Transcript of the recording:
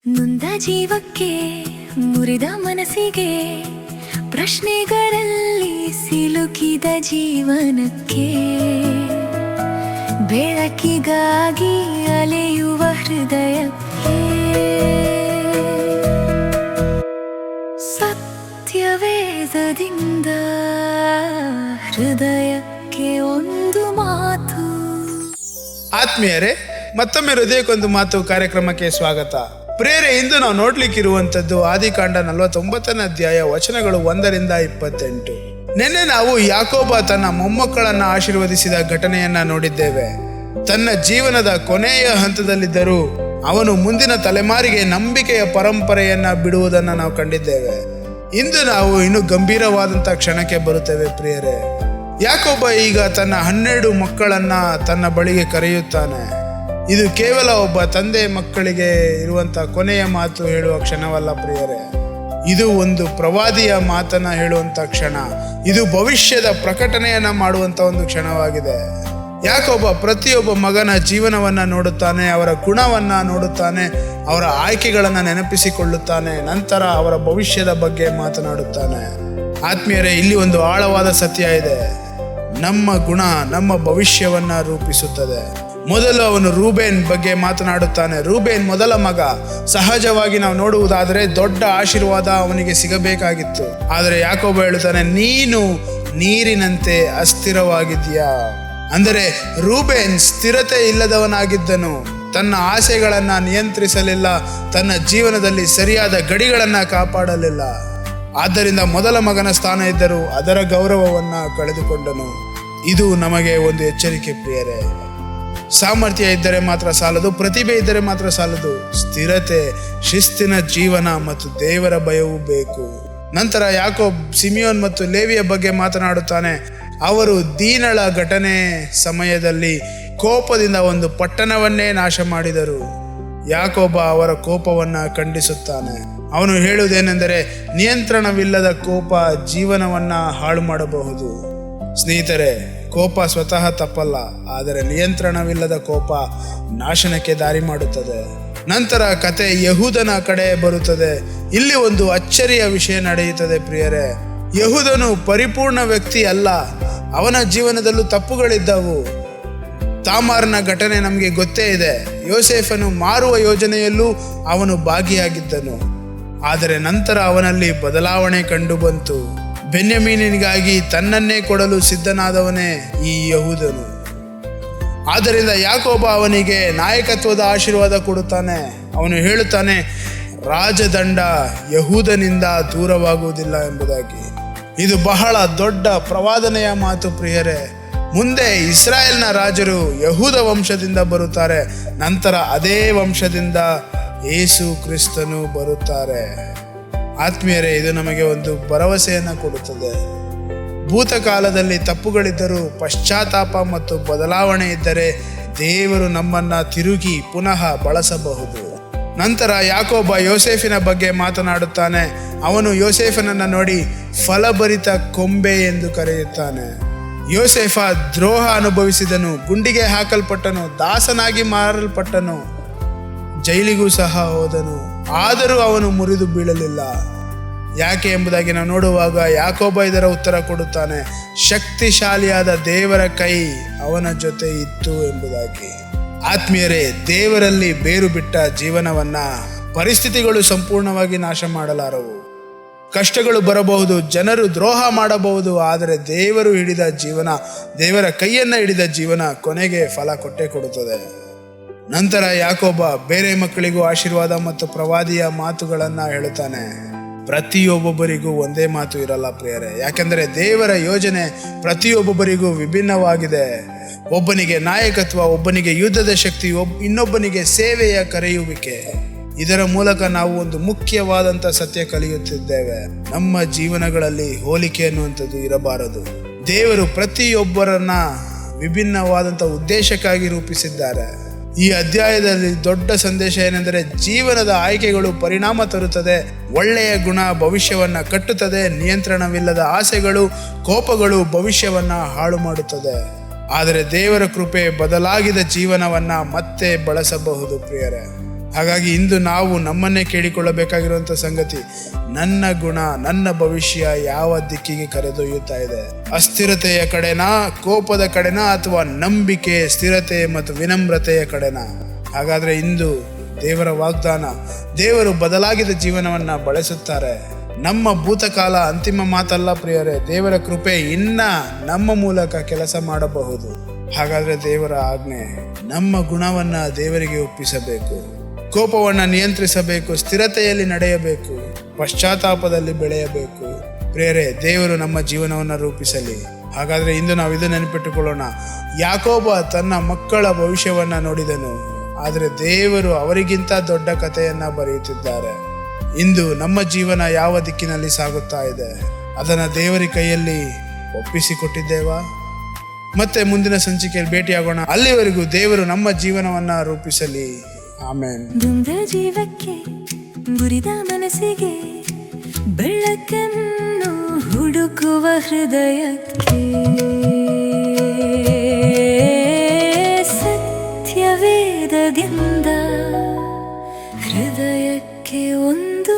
ನೊಂದ ಜೀವಕ್ಕೆ ಮುರಿದ ಮನಸ್ಸಿಗೆ ಪ್ರಶ್ನೆಗಳಲ್ಲಿ ಸಿಲುಕಿದ ಜೀವನಕ್ಕೆ ಬೆಳಕಿಗಾಗಿ ಅಲೆಯುವ ಹೃದಯಕ್ಕೆ ಸತ್ಯವೇದದಿಂದ ಹೃದಯಕ್ಕೆ ಒಂದು ಮಾತು. ಆತ್ಮೀಯರೇ, ಮತ್ತೊಮ್ಮೆ ಹೃದಯಕ್ಕೊಂದು ಮಾತು ಕಾರ್ಯಕ್ರಮಕ್ಕೆ ಸ್ವಾಗತ. ಪ್ರೇರೆ, ಇಂದು ನಾವು ನೋಡ್ಲಿಕ್ಕಿರುವಂಥದ್ದು ಆದಿಕಾಂಡ 49ನೇ ಅಧ್ಯಾಯ ವಚನಗಳು 1-28. ನಿನ್ನೆ ನಾವು ಯಾಕೋಬ ತನ್ನ ಮೊಮ್ಮಕ್ಕಳನ್ನ ಆಶೀರ್ವದಿಸಿದ ಘಟನೆಯನ್ನ ನೋಡಿದ್ದೇವೆ. ತನ್ನ ಜೀವನದ ಕೊನೆಯ ಹಂತದಲ್ಲಿದ್ದರೂ ಅವನು ಮುಂದಿನ ತಲೆಮಾರಿಗೆ ನಂಬಿಕೆಯ ಪರಂಪರೆಯನ್ನ ಬಿಡುವುದನ್ನು ನಾವು ಕಂಡಿದ್ದೇವೆ. ಇಂದು ನಾವು ಇನ್ನು ಗಂಭೀರವಾದಂಥ ಕ್ಷಣಕ್ಕೆ ಬರುತ್ತೇವೆ ಪ್ರಿಯರೇ. ಯಾಕೋಬ ಈಗ ತನ್ನ 12 ಮಕ್ಕಳನ್ನ ತನ್ನ ಬಳಿಗೆ ಕರೆಯುತ್ತಾನೆ. ಇದು ಕೇವಲ ಒಬ್ಬ ತಂದೆ ಮಕ್ಕಳಿಗೆ ಇರುವಂತ ಕೊನೆಯ ಮಾತು ಹೇಳುವ ಕ್ಷಣವಲ್ಲ ಪ್ರಿಯರೇ. ಇದು ಒಂದು ಪ್ರವಾದಿಯ ಮಾತನ್ನ ಹೇಳುವಂತ ಕ್ಷಣ. ಇದು ಭವಿಷ್ಯದ ಪ್ರಕಟಣೆಯನ್ನ ಮಾಡುವಂತ ಒಂದು ಕ್ಷಣವಾಗಿದೆ. ಯಾಕೊಬ್ಬ ಪ್ರತಿಯೊಬ್ಬ ಮಗನ ಜೀವನವನ್ನ ನೋಡುತ್ತಾನೆ, ಅವರ ಗುಣವನ್ನ ನೋಡುತ್ತಾನೆ, ಅವರ ಆಯ್ಕೆಗಳನ್ನ ನೆನಪಿಸಿಕೊಳ್ಳುತ್ತಾನೆ, ನಂತರ ಅವರ ಭವಿಷ್ಯದ ಬಗ್ಗೆ ಮಾತನಾಡುತ್ತಾನೆ. ಆತ್ಮೀಯರೇ, ಇಲ್ಲಿ ಒಂದು ಆಳವಾದ ಸತ್ಯ ಇದೆ. ನಮ್ಮ ಗುಣ ನಮ್ಮ ಭವಿಷ್ಯವನ್ನ ರೂಪಿಸುತ್ತದೆ. ಮೊದಲು ಅವನು ರೂಬೇನ್ ಬಗ್ಗೆ ಮಾತನಾಡುತ್ತಾನೆ. ರೂಬೇನ್ ಮೊದಲ ಮಗ. ಸಹಜವಾಗಿ ನಾವು ನೋಡುವುದಾದರೆ ದೊಡ್ಡ ಆಶೀರ್ವಾದ ಅವನಿಗೆ ಸಿಗಬೇಕಾಗಿತ್ತು. ಆದರೆ ಯಾಕೋಬ ಹೇಳುತ್ತಾನೆ, ನೀನು ನೀರಿನಂತೆ ಅಸ್ಥಿರವಾಗಿದ್ದೀಯಾ. ಅಂದರೆ ರೂಬೇನ್ ಸ್ಥಿರತೆ ಇಲ್ಲದವನಾಗಿದ್ದನು. ತನ್ನ ಆಸೆಗಳನ್ನ ನಿಯಂತ್ರಿಸಲಿಲ್ಲ, ತನ್ನ ಜೀವನದಲ್ಲಿ ಸರಿಯಾದ ಗಡಿಗಳನ್ನ ಕಾಪಾಡಲಿಲ್ಲ. ಆದ್ದರಿಂದ ಮೊದಲ ಮಗನ ಸ್ಥಾನ ಇದ್ದರೂ ಅದರ ಗೌರವವನ್ನ ಕಳೆದುಕೊಂಡನು. ಇದು ನಮಗೆ ಒಂದು ಎಚ್ಚರಿಕೆ ಪ್ರಿಯರೇ. ಸಾಮರ್ಥ್ಯ ಇದ್ದರೆ ಮಾತ್ರ ಸಾಲದು, ಪ್ರತಿಭೆ ಇದ್ದರೆ ಮಾತ್ರ ಸಾಲದು. ಸ್ಥಿರತೆ, ಶಿಸ್ತಿನ ಜೀವನ ಮತ್ತು ದೇವರ ಭಯವೂ ಬೇಕು. ನಂತರ ಯಾಕೋಬ್ ಸಿಮಿಯೋನ್ ಮತ್ತು ಲೇವಿಯ ಬಗ್ಗೆ ಮಾತನಾಡುತ್ತಾನೆ. ಅವರು ದೀನಳ ಘಟನೆ ಸಮಯದಲ್ಲಿ ಕೋಪದಿಂದ ಒಂದು ಪಟ್ಟಣವನ್ನೇ ನಾಶ ಮಾಡಿದರು. ಯಾಕೋಬ ಅವರ ಕೋಪವನ್ನ ಖಂಡಿಸುತ್ತಾನೆ. ಅವನು ಹೇಳುವುದೇನೆಂದರೆ, ನಿಯಂತ್ರಣವಿಲ್ಲದ ಕೋಪ ಜೀವನವನ್ನ ಹಾಳು ಮಾಡಬಹುದು. ಸ್ನೇಹಿತರೆ, ಕೋಪ ಸ್ವತಃ ತಪ್ಪಲ್ಲ, ಆದರೆ ನಿಯಂತ್ರಣವಿಲ್ಲದ ಕೋಪ ನಾಶನಕ್ಕೆ ದಾರಿ ಮಾಡುತ್ತದೆ. ನಂತರ ಕತೆ ಯಹೂದನ ಕಡೆ ಬರುತ್ತದೆ. ಇಲ್ಲಿ ಒಂದು ಅಚ್ಚರಿಯ ವಿಷಯ ನಡೆಯುತ್ತದೆ ಪ್ರಿಯರೇ. ಯಹೂದನು ಪರಿಪೂರ್ಣ ವ್ಯಕ್ತಿ ಅಲ್ಲ. ಅವನ ಜೀವನದಲ್ಲೂ ತಪ್ಪುಗಳಿದ್ದವು. ತಾಮಾರನ ಘಟನೆ ನಮಗೆ ಗೊತ್ತೇ ಇದೆ. ಯೋಸೇಫನು ಮಾರುವ ಯೋಜನೆಯಲ್ಲೂ ಅವನು ಭಾಗಿಯಾಗಿದ್ದನು. ಆದರೆ ನಂತರ ಅವನಲ್ಲಿ ಬದಲಾವಣೆ ಕಂಡು ಬಂತು. ಬೆನ್ಯಾಮೀನನಿಗಾಗಿ ತನ್ನನ್ನೇ ಕೊಡಲು ಸಿದ್ಧನಾದವನೇ ಈ ಯಹೂದನು. ಆದ್ದರಿಂದ ಯಾಕೋಬ ಅವನಿಗೆ ನಾಯಕತ್ವದ ಆಶೀರ್ವಾದ ಕೊಡುತ್ತಾನೆ. ಅವನು ಹೇಳುತ್ತಾನೆ, ರಾಜದಂಡ ಯಹೂದನಿಂದ ದೂರವಾಗುವುದಿಲ್ಲ ಎಂಬುದಾಗಿ. ಇದು ಬಹಳ ದೊಡ್ಡ ಪ್ರವಾದನೆಯ ಮಾತು ಪ್ರಿಯರೇ. ಮುಂದೆ ಇಸ್ರಾಯೇಲ್ನ ರಾಜರು ಯಹೂದ ವಂಶದಿಂದ ಬರುತ್ತಾರೆ. ನಂತರ ಅದೇ ವಂಶದಿಂದ ಯೇಸು ಕ್ರಿಸ್ತನು ಬರುತ್ತಾರೆ. ಆತ್ಮೀಯರೇ, ಇದು ನಮಗೆ ಒಂದು ಭರವಸೆಯನ್ನು ಕೊಡುತ್ತದೆ. ಭೂತಕಾಲದಲ್ಲಿ ತಪ್ಪುಗಳಿದ್ದರೂ ಪಶ್ಚಾತ್ತಾಪ ಮತ್ತು ಬದಲಾವಣೆ ಇದ್ದರೆ ದೇವರು ನಮ್ಮನ್ನ ತಿರುಗಿ ಪುನಃ ಬಳಸಬಹುದು. ನಂತರ ಯಾಕೋಬ ಯೋಸೇಫಿನ ಬಗ್ಗೆ ಮಾತನಾಡುತ್ತಾನೆ. ಅವನು ಯೋಸೇಫನನ್ನ ನೋಡಿ ಫಲಭರಿತ ಕೊಂಬೆ ಎಂದು ಕರೆಯುತ್ತಾನೆ. ಯೋಸೇಫ ದ್ರೋಹ ಅನುಭವಿಸಿದನು, ಗುಂಡಿಗೆ ಹಾಕಲ್ಪಟ್ಟನು, ದಾಸನಾಗಿ ಮಾರಲ್ಪಟ್ಟನು, ಜೈಲಿಗೂ ಸಹ ಹೋದನು. ಆದರೂ ಅವನು ಮುರಿದು ಬೀಳಲಿಲ್ಲ. ಯಾಕೆ ಎಂಬುದಾಗಿ ನಾವು ನೋಡುವಾಗ ಯಾಕೋಬ ಇದರ ಉತ್ತರ ಕೊಡುತ್ತಾನೆ, ಶಕ್ತಿಶಾಲಿಯಾದ ದೇವರ ಕೈ ಅವನ ಜೊತೆ ಇತ್ತು ಎಂಬುದಾಗಿ. ಆತ್ಮೀಯರೇ, ದೇವರಲ್ಲಿ ಬೇರು ಬಿಟ್ಟ ಜೀವನವನ್ನ ಪರಿಸ್ಥಿತಿಗಳು ಸಂಪೂರ್ಣವಾಗಿ ನಾಶ ಮಾಡಲಾರವು. ಕಷ್ಟಗಳು ಬರಬಹುದು, ಜನರು ದ್ರೋಹ ಮಾಡಬಹುದು, ಆದರೆ ದೇವರು ಹಿಡಿದ ಜೀವನ, ದೇವರ ಕೈಯನ್ನ ಹಿಡಿದ ಜೀವನ ಕೊನೆಗೆ ಫಲ ಕೊಟ್ಟೇ ಕೊಡುತ್ತದೆ. ನಂತರ ಯಾಕೋಬ ಬೇರೆ ಮಕ್ಕಳಿಗೂ ಆಶೀರ್ವಾದ ಮತ್ತು ಪ್ರವಾದಿಯ ಮಾತುಗಳನ್ನ ಹೇಳುತ್ತಾನೆ. ಪ್ರತಿಯೊಬ್ಬೊಬ್ಬರಿಗೂ ಒಂದೇ ಮಾತು ಇರಲ್ಲ ಪ್ರಿಯರೇ. ಯಾಕೆಂದರೆ ದೇವರ ಯೋಜನೆ ಪ್ರತಿಯೊಬ್ಬೊಬ್ಬರಿಗೂ ವಿಭಿನ್ನವಾಗಿದೆ. ಒಬ್ಬನಿಗೆ ನಾಯಕತ್ವ, ಒಬ್ಬನಿಗೆ ಯುದ್ಧದ ಶಕ್ತಿ, ಇನ್ನೊಬ್ಬನಿಗೆ ಸೇವೆಯ ಕರೆಯುವಿಕೆ. ಇದರ ಮೂಲಕ ನಾವು ಒಂದು ಮುಖ್ಯವಾದಂಥ ಸತ್ಯ ಕಲಿಯುತ್ತಿದ್ದೇವೆ. ನಮ್ಮ ಜೀವನಗಳಲ್ಲಿ ಹೋಲಿಕೆ ಅನ್ನುವಂಥದ್ದು ಇರಬಾರದು. ದೇವರು ಪ್ರತಿಯೊಬ್ಬರನ್ನ ವಿಭಿನ್ನವಾದಂಥ ಉದ್ದೇಶಕ್ಕಾಗಿ ರೂಪಿಸಿದ್ದಾರೆ. ಈ ಅಧ್ಯಾಯದಲ್ಲಿ ದೊಡ್ಡ ಸಂದೇಶ ಏನೆಂದರೆ, ಜೀವನದ ಆಯ್ಕೆಗಳು ಪರಿಣಾಮ ತರುತ್ತದೆ. ಒಳ್ಳೆಯ ಗುಣ ಭವಿಷ್ಯವನ್ನ ಕಟ್ಟುತ್ತದೆ. ನಿಯಂತ್ರಣವಿಲ್ಲದ ಆಸೆಗಳು, ಕೋಪಗಳು ಭವಿಷ್ಯವನ್ನ ಹಾಳು ಮಾಡುತ್ತದೆ. ಆದರೆ ದೇವರ ಕೃಪೆ ಬದಲಾಗಿದ ಜೀವನವನ್ನ ಮತ್ತೆ ಬಳಸಬಹುದು ಪ್ರಿಯರೇ. ಹಾಗಾಗಿ ಇಂದು ನಾವು ನಮ್ಮನ್ನೇ ಕೇಳಿಕೊಳ್ಳಬೇಕಾಗಿರುವಂಥ ಸಂಗತಿ, ನನ್ನ ಗುಣ, ನನ್ನ ಭವಿಷ್ಯ ಯಾವ ದಿಕ್ಕಿಗೆ ಕರೆದೊಯ್ಯುತ್ತಾ ಇದೆ? ಅಸ್ಥಿರತೆಯ ಕಡೆನಾ, ಕೋಪದ ಕಡೆನಾ, ಅಥವಾ ನಂಬಿಕೆ, ಸ್ಥಿರತೆ ಮತ್ತು ವಿನಮ್ರತೆಯ ಕಡೆನಾ? ಹಾಗಾದ್ರೆ ಇಂದು ದೇವರ ವಾಗ್ದಾನ, ದೇವರು ಬದಲಾಗಿದ ಜೀವನವನ್ನ ಬಳಸುತ್ತಾರೆ. ನಮ್ಮ ಭೂತಕಾಲ ಅಂತಿಮ ಮಾತಲ್ಲ ಪ್ರಿಯರೇ. ದೇವರ ಕೃಪೆ ಇನ್ನ ನಮ್ಮ ಮೂಲಕ ಕೆಲಸ ಮಾಡಬಹುದು. ಹಾಗಾದ್ರೆ ದೇವರ ಆಜ್ಞೆ, ನಮ್ಮ ಗುಣವನ್ನ ದೇವರಿಗೆ ಒಪ್ಪಿಸಬೇಕು, ಕೋಪವನ್ನ ನಿಯಂತ್ರಿಸಬೇಕು, ಸ್ಥಿರತೆಯಲ್ಲಿ ನಡೆಯಬೇಕು, ಪಶ್ಚಾತ್ತಾಪದಲ್ಲಿ ಬೆಳೆಯಬೇಕು. ಪ್ರಿಯರೇ, ದೇವರು ನಮ್ಮ ಜೀವನವನ್ನು ರೂಪಿಸಲಿ. ಹಾಗಾದ್ರೆ ಇಂದು ನಾವು ಇದು ನೆನಪಿಟ್ಟುಕೊಳ್ಳೋಣ. ಯಾಕೋಬ ತನ್ನ ಮಕ್ಕಳ ಭವಿಷ್ಯವನ್ನ ನೋಡಿದನು, ಆದರೆ ದೇವರು ಅವರಿಗಿಂತ ದೊಡ್ಡ ಕಥೆಯನ್ನ ಬರೆಯುತ್ತಿದ್ದಾರೆ. ಇಂದು ನಮ್ಮ ಜೀವನ ಯಾವ ದಿಕ್ಕಿನಲ್ಲಿ ಸಾಗುತ್ತಾ ಇದೆ, ಅದನ್ನು ದೇವರ ಕೈಯಲ್ಲಿ ಒಪ್ಪಿಸಿಕೊಟ್ಟಿದ್ದೇವಾ? ಮತ್ತೆ ಮುಂದಿನ ಸಂಚಿಕೆಯಲ್ಲಿ ಭೇಟಿಯಾಗೋಣ. ಅಲ್ಲಿವರೆಗೂ ದೇವರು ನಮ್ಮ ಜೀವನವನ್ನ ರೂಪಿಸಲಿ. ಆಮೇನ್. ದುಂದ ಜೀವಕ್ಕೆ, ಮುರಿದ ಮನಸ್ಸಿಗೆ, ಬೆಳಕನ್ನು ಹುಡುಕುವ ಹೃದಯಕ್ಕೆ, ಸತ್ಯವೇದದಿಂದ ಹೃದಯಕ್ಕೆ ಒಂದು